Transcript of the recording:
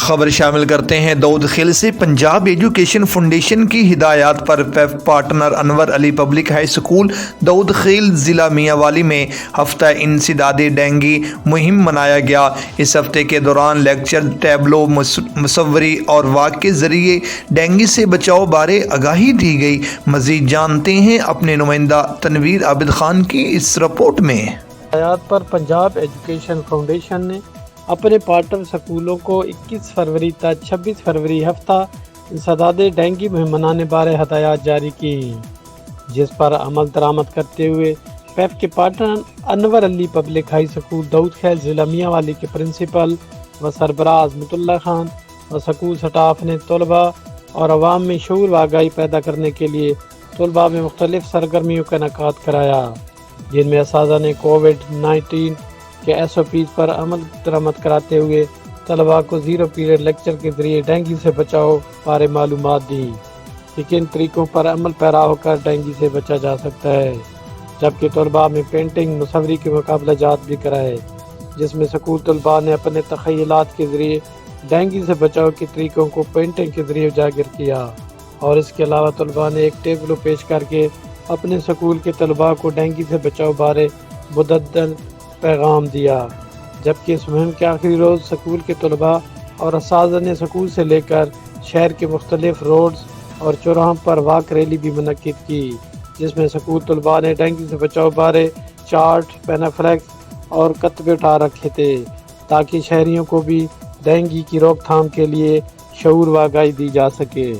خبر شامل کرتے ہیں دودھ خیل سے۔ پنجاب ایجوکیشن فاؤنڈیشن کی ہدایات پر پیف پارٹنر انور علی پبلک ہائی اسکول دودھ خیل ضلع میاں والی میں ہفتہ انسداد ڈینگی مہم منایا گیا۔ اس ہفتے کے دوران لیکچر، ٹیبلو، مصوری اور واک کے ذریعے ڈینگی سے بچاؤ بارے آگاہی دی گئی۔ مزید جانتے ہیں اپنے نمائندہ تنویر عابد خان کی اس رپورٹ میں۔ ہدایات پر پنجاب ایجوکیشن فاؤنڈیشن نے اپنے پارٹنر سکولوں کو 21 فروری تا 26 فروری ہفتہ انسداد ڈینگی مہم منانے بارے ہدایات جاری کی، جس پر عمل درآمد کرتے ہوئے پیف کے پارٹنر انور علی پبلک ہائی اسکول دودھ خیل ضلع میاں والی کے پرنسپل و سربراہ عظمت اللہ خان و سکول سٹاف نے طلباء اور عوام میں شعور و آگاہی پیدا کرنے کے لیے طلباء میں مختلف سرگرمیوں کا انعقاد کرایا، جن میں اساتذہ نے کووڈ-19 کے SOPs پر عمل درآمد کراتے ہوئے طلباء کو زیرو پیریڈ لیکچر کے ذریعے ڈینگی سے بچاؤ بارے معلومات دی کہ کن طریقوں پر عمل پیرا ہو کر ڈینگی سے بچا جا سکتا ہے، جبکہ طلباء میں پینٹنگ، مصوری کے مقابلہ جات بھی کرائے، جس میں سکول طلباء نے اپنے تخیلات کے ذریعے ڈینگی سے بچاؤ کے طریقوں کو پینٹنگ کے ذریعے اجاگر کیا، اور اس کے علاوہ طلباء نے ایک ٹیبلو پیش کر کے اپنے سکول کے طلباء کو ڈینگی سے بچاؤ بارے متعدد پیغام دیا، جبکہ اس مہم کے آخری روز سکول کے طلباء اور اساتذہ نے سکول سے لے کر شہر کے مختلف روڈز اور چوراہوں پر واک ریلی بھی منعقد کی، جس میں سکول طلباء نے ڈینگی سے بچاؤ بارے چارٹ، پینافلیکس اور کتبے اٹھا رکھے تھے تاکہ شہریوں کو بھی ڈینگی کی روک تھام کے لیے شعور و آگاہی دی جا سکے۔